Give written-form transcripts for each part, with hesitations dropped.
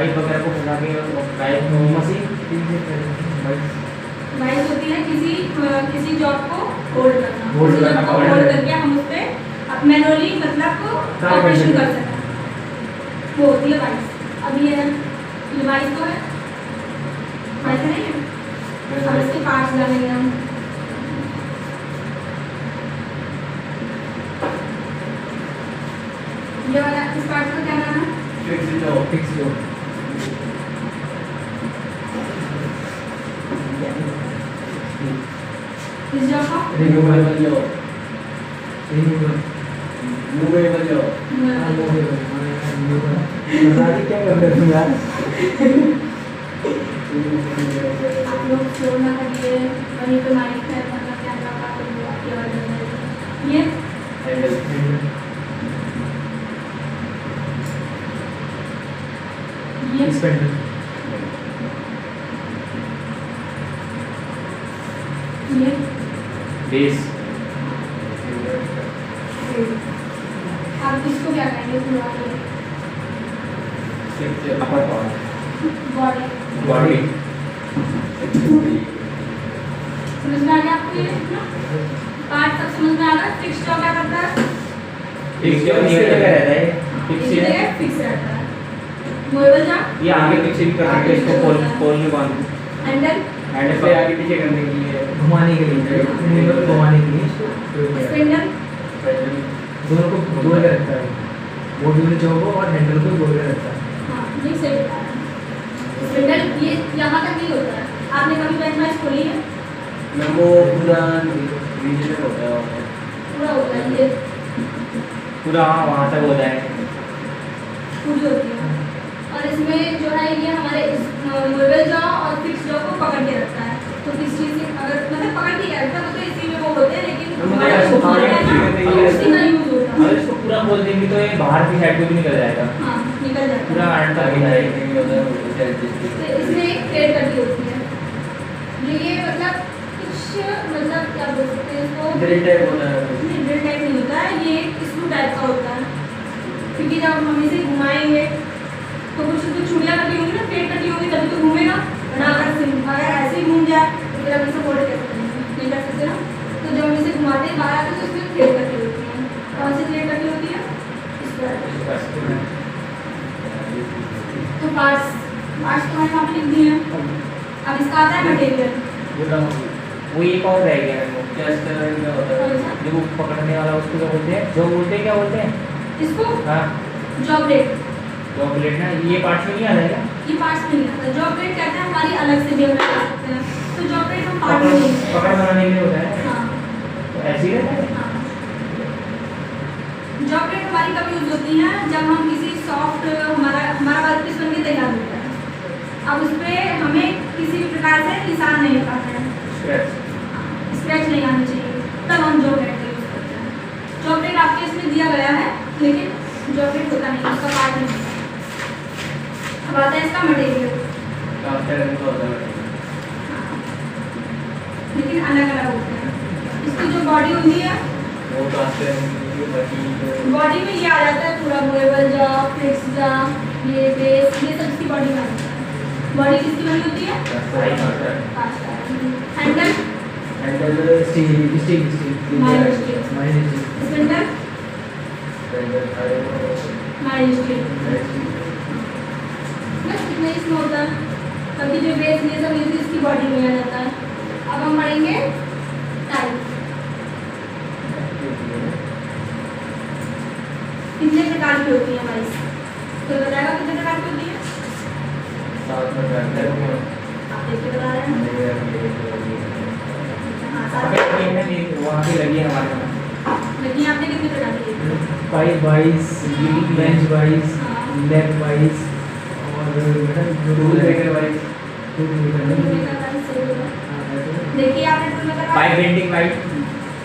Pipe वगैरह को फंसा के पाइप मशीन वाइस होती है किसी जॉब को होल्ड करना, होल्ड करना, होल्ड करके हम उस पर मैनुअली मतलब ऑपरेशन कर सकते हैं, वो होती है वाइस। अभी ये वाइस तो है, वाइस नहीं है, अब इसके पार्ट्स डालेंगे हम। ये वाला इस पार्ट का क्या नाम है? फिक्स जो इस जॉब का रिमूवेबल जो क्या कर रहे हो यार? आप लोग शोर ना करिए, वहीं पे माइक है, मतलब कैमरा का तो वो आपकी आवाज आ जाएगी। ये स्पेंडल ये बेस आप इसको क्या कहेंगे? पूरा अपर पावर बॉडी बॉडी समझ में आ गया आपको? ये पार्ट सब समझ में आ गया? फिक्स जॉब क्या करता है? फिक्स जो नियर जगह रहता है फिक्स इस जगह फिक्स रहता है। मूवेबल जॉब ये आगे पीछे भी कर सकते हैं, इसको पोल में बांध हैंडल हैंडल पे आगे पीछे करने के लिए घुमाने के लिए घुमाने के लिए स्पिंडल दोनों को जोड़ के रखता है, बोर्ड में जॉब को और हैंडल को जोड़ के रखता है। हाँ ये सही बता रहे हैं। स्पिंडल ये यहाँ तक नहीं होता है। आपने कभी बेंच माइस खोली है? वो पूरा रीजनल होता है, पूरा होता है ये पूरा वहाँ तक हो जाए पूरी होती है। और इसमें जो है ये हमारे इस मूवेबल जॉ और फिक्स जॉ को पकड़ के रखता है। तो किस चीज़ से अगर मतलब पकड़ के रखता है तो इसी में वो होते हैं, लेकिन हमारा जो होता है ना तो उसी का यूज होता है। अगर इसको पूरा खोल देंगे तो ये बाहर की साइड को भी निकल जाएगा, हाँ निकल जाता पूरा है। अंत तक जाएगा। तो इसमें एक प्लेट कटी होती है, ये मतलब कुछ मतलब क्या बोल सकते हैं इसको? ड्रिल टाइप होता है, ड्रिल टाइप नहीं होता है, ये स्क्रू टाइप का होता है। क्योंकि जब हम इसे घुमाएंगे तो कुछ तो चूड़ियाँ कटी होंगी ना, प्लेट कटी होगी तभी तो घूमेगा, वरना अगर ऐसे ही घूम जाए तो फिर हम इसे फोल्ड कैसे करेंगे? नहीं कर सकते ना। तो जब हम इसे घुमाते हैं बाहर आते हैं तो इसमें प्लेट कटी होती है। कौन सी प्लेट कटी होती है? इस पर। तो पार्ट्स तो मैंने वहाँ पे लिख दिए हैं। अब इसका आता है मटेरियल। वो एक और रह गया है, वो जस्ट क्या होता है जो वो पकड़ने वाला उसको क्या बोलते हैं, जो बोलते हैं क्या बोलते हैं इसको हाँ जॉब रेट, जॉब प्लेट ना, ये पार्ट्स में नहीं आ जाएगा। ये पार्ट्स में नहीं आता। जॉब रेट कहते हैं हमारी अलग से भी हम लगा सकते हैं, तो जॉब रेट हम पार्ट में नहीं पकड़ बनाने के लिए होता है, हाँ तो ऐसे ही रहता है। हाँ। जॉब रेट हमारी कब यूज होती है? जब हम किसी सॉफ्ट हमारा वर्कपीस बन के तैयार होता है, अब उस पर हमें किसी भी प्रकार से निशान नहीं लगाना है, स्क्रैच नहीं आनी चाहिए, तब हम जॉब रेट का यूज करते हैं। जॉब रेट आपके इसमें दिया गया है, लेकिन जॉब रेट होता नहीं, उसका पार्ट नहीं होता। अब आता है इसका मटेरियल, लेकिन अलग अलग होते हैं। इसकी जो बॉडी होती है, बॉडी में ये आ जाता है पूरा मूवेबल जॉ, फिक्स जॉ, ये बेस, ये सब इसकी बॉडी में आ जाता है। बॉडी किसकी बनी होती है? Handle steel minus steel, minus spindle minus steel, बस इतना इसमें होता है। बाकी जो बेस ये सब यूज इसकी बॉडी में आ जाता है। अब हम पढ़ेंगे टाइप। कितने प्रकार की होती है वाइस? तो बताएगा कितने प्रकार की होती है? आप देख के बता रहे हैं। हाँ साथ वहाँ पे लगी है हमारे पास, लेकिन आपने कितने प्रकार की है? Pipe wise, bench wise, leg wise और देखिए आपने टूल में pipe bending wise,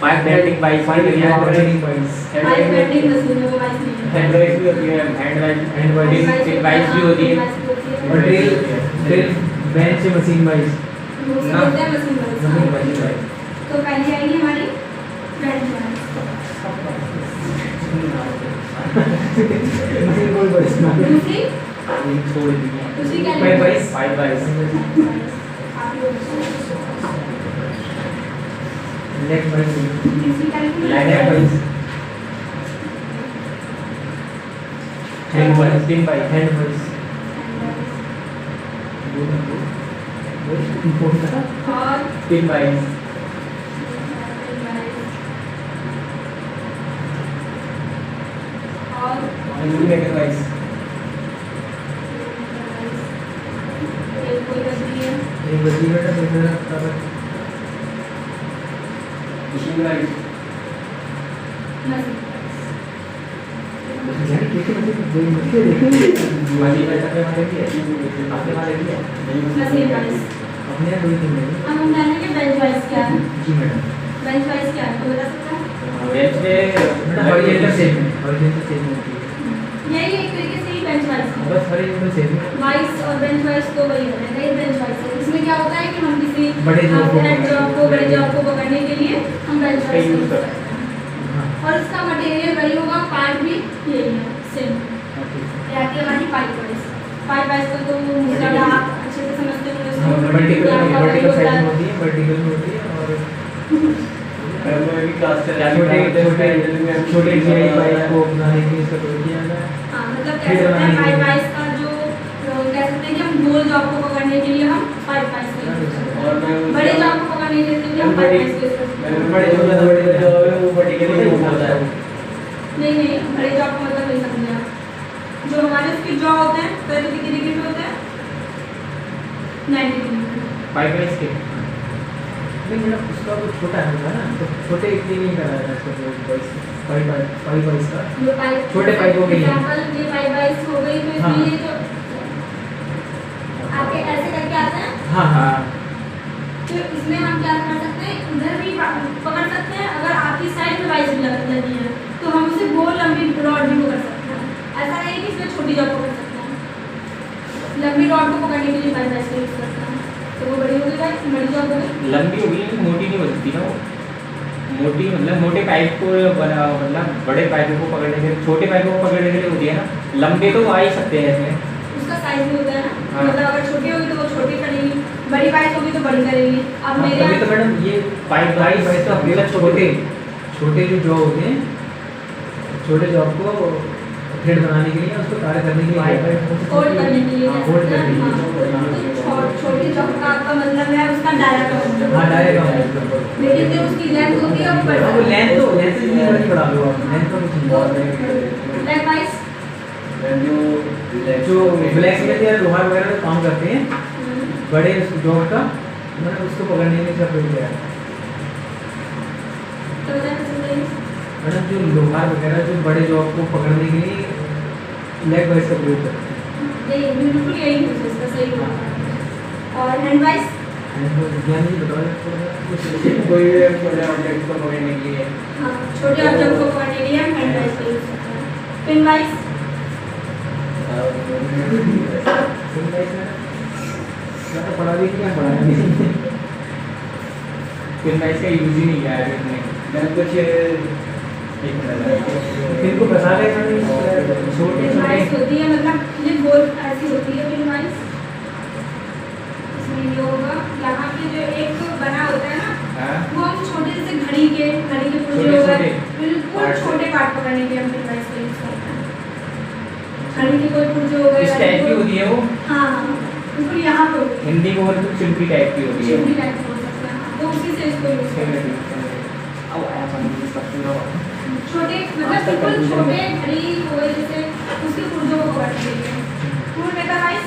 pipe bending wise, pipe bending machine में वाइस नहीं है। हैंड वाइज भी होती है, हैंड वाइज भी होती है, और drill bench machine wise. Machine vice. तो पहली आएगी हमारी बेंच वाइस। मशीन कोई बड़ी दूसरी ये छोड़ दी दूसरी क्या फाइव लिखोगे? बाईस 5 बाईस आप लोग लेग बाईस तीसरी क्या लिखोगे? Leg लेग बाईस हैंड बाईस 3 बाईस हैंड बाईस और 3 बाईस और टूल मेकर बाईस एक कोई बच रही है एक बची बेटा मेरा मशीन बाईस मशीन मशीन बाईस अपने वाले की है अपने वाले की है मशीन वाइज अपने यहाँ कोई नहीं है अब हम जानेंगे बेंच वाइज क्या है जी मैडम बेंच वाइज क्या है तो बता सकते हैं बेंच पे मैडम हॉरिजॉन्टल शेप में होती है यही एक तरीके से ही बेंच वाइज है बस हॉरिजॉन्टल शेप में वाइज और बेंच वाइज तो वही होता है ये बेंच वाइज है इसमें क्या होता है कि हम किसी बड़े जॉब को हेड जॉब को बड़े जॉब को पकड़ने के लिए हम बेंच वाइज यूज यूज करते करते हैं हाँ और इसका मटेरियल वही होगा पार्ट भी यही है सेम रहती है हमारी पाइप वाइज को तो मुझे लगा आप अच्छे से समझते होंगे उसको वर्टिकल क्या होगा, वही वर्टिकल होता साइज है। में होती है वर्टिकल में होती है और में भी क्लास चल छोटे छोटे GI पाइप को बनाने के लिए इसका प्रयोग किया जाता है हाँ मतलब कह फिर सकते हैं बनाने के पाइप लिए। वाइज का जो कह सकते हैं कि हम गोल जॉब को पकड़ने के लिए हम पाइप वाइज का यूज करते हैं और मैं बड़े जॉब को पकड़ने के लिए हम पाइप वाइज का यूज करते हैं बड़े जो है वो वर्टिकली मूव होता है नहीं नहीं बड़े जॉब का मतलब नहीं समझे आप जो हमारे उसके जॉ होते हैं तो कितने डिग्री पे होते हैं 90 डिग्री 5 बाईस के नहीं मैडम उसका वो छोटा है ना तो छोटे के लिए नहीं कराया था इसका प्रयोग पाइप वाइज का जो पाइप छोटे पाइपों के लिए। एग्जांपल ये पाइप वाइज हो गई तो हाँ। इसमें ये जो आपके ऐसे करके आते हैं हाँ हाँ तो इसमें हम क्या कर सकते हैं इधर भी पकड़ सकते हैं अगर आपकी साइड में वाइज लगी है तो हम उसे गोल लंबी रॉड भी पकड़ सकते हैं ऐसा नहीं है कि इसमें छोटी जॉब पकड़ सकते हैं लंबी रॉड को पकड़ने के लिए पाइप वाइज का यूज करते हैं तो वो बड़ी होगी भाई बड़ी जॉब होगी लंबी होगी लेकिन मोटी नहीं हो सकती ना वो मोटी मतलब मोटे पाइप को मतलब बड़े पाइपों को पकड़ने के लिए छोटे पाइपों को पकड़ने के लिए होती है ना लंबे तो आ ही सकते हैं इसमें उसका साइज भी होता है ना हाँ। मतलब अगर छोटी होगी तो वो छोटी करेगी बड़ी पाइप होगी तो बड़ी करेगी अब मेरे अभी तो मैडम ये पाइप पाइप वाइज तो अपने छोटे छोटे जो जॉब होते हैं छोटे जॉब को थ्रेड बनाने के लिए उसको कार्य करने के लिए होल्ड करने के लिए हाँ, कह होल्ड सकते करने हैं, के लिए हाँ। तो छोटी जॉब का आपका मतलब है उसका डायरा का मतलब हाँ डायरेक्ट लेकिन जो उसकी लेंथ होती है वो बढ़ वो लेंथ तो जितनी मर्जी बढ़ा लो आप लेंथ तो कुछ नहीं लेंथ वाइज जो ब्लैक में या लोहार वगैरह काम करते हैं बड़े जॉब का मैंने उसको पकड़ने के लिए सब प्रयोग किया है तो बता सकते हैं मैडम जो लोहार वगैरह जो बड़े जॉब को पकड़ने के लिए लेग वाइज का प्रयोग करते हैं नहीं बिल्कुल यही है इसका सही होगा और हैंड वाइज विज्ञान जी बताओ कोई भी छोटे ऑब्जेक्ट को पकड़ने के लिए हाँ छोटे ऑब्जेक्ट को पकड़ने के लिए हम हैंड वाइज का यूज करते हैं पिन वाइज मैं तो पढ़ा भी क्या पढ़ा नहीं फिर मैं इसका यूज ही नहीं किया है मैंने मैं कुछ फिर को बता रहे हैं छोटे पिन वाइज छोटे होती है मतलब ये गोल ऐसी होती है पिन वाइज इसमें ये होगा यहाँ पे जो एक बना होता है ना हाँ वो हम छोटे से घड़ी के पुर्जे छोटे हो गए छोटे बिल्कुल parts छोटे पार्ट पकड़ने के लिए हम पिन वाइज का यूज करते हैं घड़ी के कोई पुर्जे हो गए इस टाइप की होती है वो हाँ बिल्कुल यहाँ पे होती है हिंदी को बोलते चिमटी टाइप की होती है चिमटी टाइप बोल सकते हैं हाँ, तो उसी से इसको यूज करते हैं अब आया समझ सकते हो छोटे मतलब बिल्कुल छोटे घड़ी हो गए जैसे उसके पुर्जों को पकड़ने के लिए tool maker wise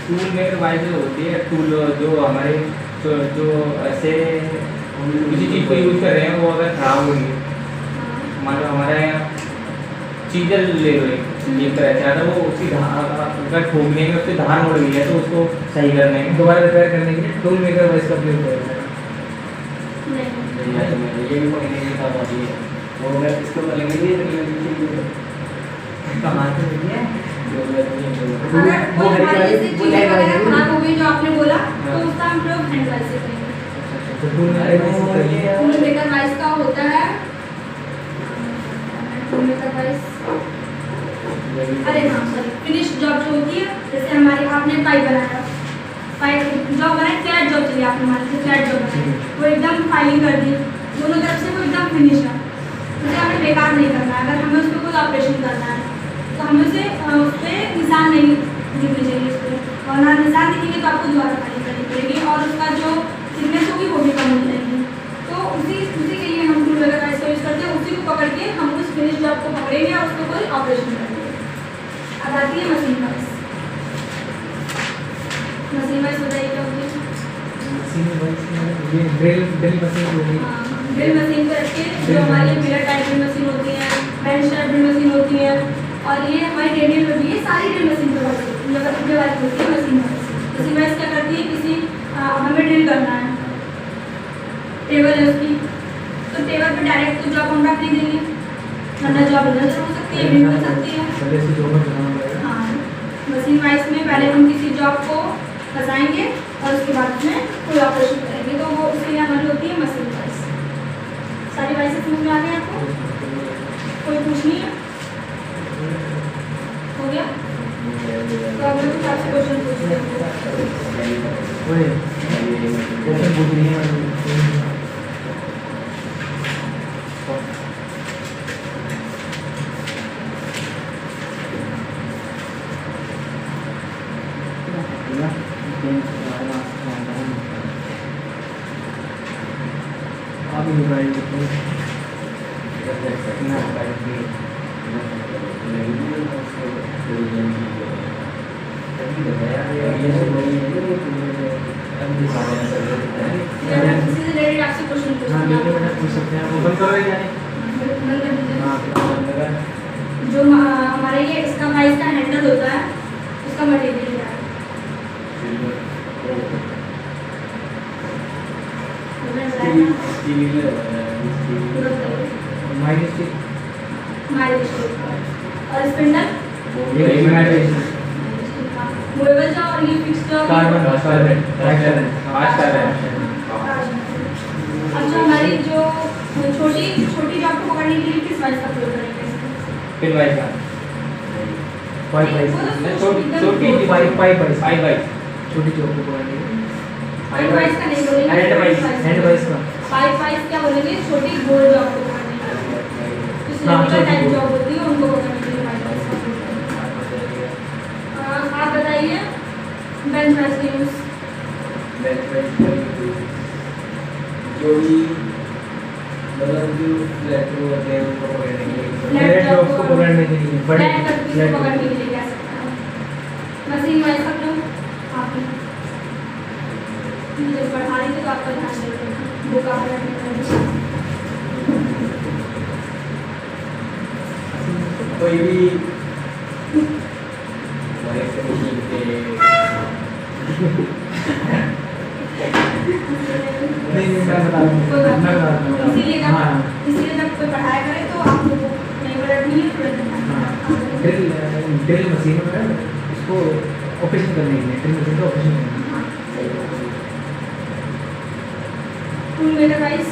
tool maker wise जो होती है टूल जो हमारे जो ऐसे किसी चीज़ को यूज कर रहे हैं वो अगर खराब होगी मान लो हमारे यहाँ चीजल ले लो एक तरह से अगर वो उसकी अगर ठोकने में उसकी धार मुड़ गई है तो उसको सही करने में दोबारा रिपेयर करने के लिए टूल मेकर वाइज का प्रयोग करेंगे नहीं ये भी पकड़ने की काम आती है वो अगर इसको करेंगे ये कमाल तो नहीं है अगर कोई हमारी जैसे चीजें वगैरह खराब हो गई जो आपने बोला तो उसका हम लोग हैंड वाइज से करेंगे तो टूल मेकर वाइज से करेंगे टूल मेकर वाइज का होता है टूल मेकर वाइज अरे हाँ सॉरी, फिनिश जॉब जो होती है, जैसे हमारी आपने पाइप बनाया, पाइप जॉब बनाई, फ्लैट जॉब चली आपने मान लीजिए फ्लैट जॉब बनाई, वो एकदम फाइलिंग कर दी, दोनों तरफ से वो एकदम फिनिश है, उसे हमें बेकार नहीं करना है। अगर हमें उस पर कोई ऑपरेशन करना है तो हमें उसे उस पर निशान नहीं दिखने चाहिए उस पर, और ना निशान दिखेंगे तो आपको दोबारा फाइलिंग करनी पड़ेगी और उसका जो थिकनेस होगी वो भी कम हो जाएगी। तो उसी के लिए हम टूल वगैरह इसका यूज़ करते हैं, उसी को पकड़ के हम उस फिनिश जॉब को पकड़ेंगे और उसको कोई ऑपरेशन करेंगे। अब आती है मशीन वाइज। मशीन वाइज बताइए क्या होती है? मशीन वाइज ये ड्रिल मशीन हो गई। ड्रिल मशीन को रख के जो हमारी मिलर टाइप ड्रिल मशीन होती है, बेंच टाइप ड्रिल मशीन होती है, और ये हमारी रेडियल में भी ये सारी ड्रिल मशीन पे होती है मशीन वाइज। मशीन वाइज क्या करती है, किसी हमें ड्रिल करना है, टेबल है उसकी, तो टेबल पे डायरेक्ट तो जॉब हम रख नहीं देंगे, वरना जॉब इधर से हो सकती है, भी हो सकती है। पहले से जो मैं बनाना पड़ेगा। हाँ, मशीन वाइज में पहले हम किसी जॉब को फंसाएंगे और उसके बाद में कोई ऑपरेशन करेंगे, तो वो उसके लिए हमारी होती है मशीन वाइज। सारी वाइज से समझ में आ गया आपको? कोई पूछनी है? हो गया? तो अब मैं कुछ आपसे क्वेश्चन पूछती हूँ। ओए क्वेश्चन पूछ रही है। आप ही बताइए। किसी से रिलेटेड आपसे क्वेश्चन हाँ पूछना देखिए बेटा पूछ सकते हैं। वो बंद करो या नहीं? बंद कर दीजिए। हाँ जो हमारा ये इसका प्राइस का हैंडल होता है, उसका मटेरियल क्या है? माइल स्टील और स्पिंडल मूवेबल जो और ये फिक्स जो कार्बन अच्छा, हमारी जो छोटी जॉब को पकड़ने के लिए किस वाइज का प्रयोग करेंगे? फिर वाइज का छोटी पाइप छोटी चौक को बोलेंगे। पाइप वाइज का नहीं बोलेंगे, हैंड वाइज का पाइप वाइज क्या बोलेंगे? छोटी गोल जॉब को पकड़ने के लिए, जो सिलेंडर टाइप जॉब होती है उनको पकड़ने के लिए पाइप वाइज का प्रयोग करेंगे। आप बताइए बेंच प्रेस का यूज। जो भी मतलब जो फ्लैट होते हैं उनको पकड़ने के लिए, फ्लैट जॉब को पकड़ने के लिए बड़े फ्लैट करके फ्लैट पकड़ने के लिए क्या सकता है? मशीन वाइज का प्रयोग आप ही जब पढ़ा रही थी तो आपका ध्यान देते बुक आप कोई भी हमारे मशीन के नहीं मैं बता दूँ। इसीलिए हाँ जब कोई पढ़ाया करे तो आप लोगों को नहीं पढ़नी है, ड्रिल मशीन में इसको ऑपरेशन करने के लिए ड्रिल मशीन का ऑपरेशन करना टूल मेकर वाइज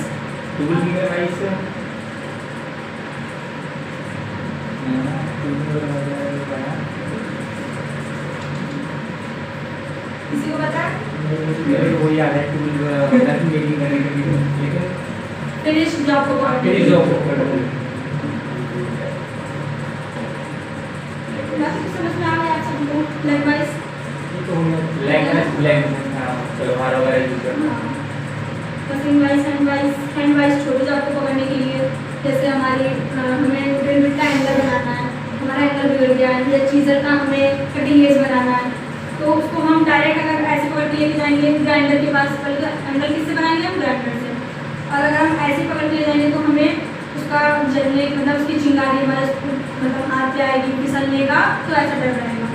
किसी को पता है? वो याद है टूल मेकिंग करने के लिए, लेकिन फिनिश जॉब को पकड़ने के फिनिश लिए। जॉब को पकड़ने बाकी समझ में आ गया आप सबको? लेग वाइज सलवार वगैरह यूज करना। मशीन वाइज हैंड वाइज छोटी जॉब को पकड़ने के लिए, जैसे हमारी हमें ड्रिल बिट का एंगल बनाना है, हमारा एंगल बिगड़ गया है, या चीज़र का हमें कटिंग एज बनाना है, तो उसको हम डायरेक्ट अगर ऐसे पकड़ के लेके जाएंगे ग्राइंडर के पास, पहले एंगल किससे बनाएंगे हम? ग्राइंडर से। और अगर हम ऐसे पकड़ के ले जाएंगे तो हमें उसका जलने मतलब उसकी चिंगारी हमारे मतलब हाथ पे आएगी, फिसलने का तो ऐसा डर रहेगा।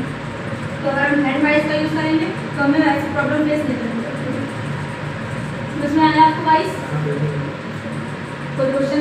तो अगर हम हैंड वाइज का यूज़ करेंगे तो हमें ऐसी प्रॉब्लम फेस नहीं करनी पड़ेगी। समझ में आया आपको वाइज? कोई क्वेश्चन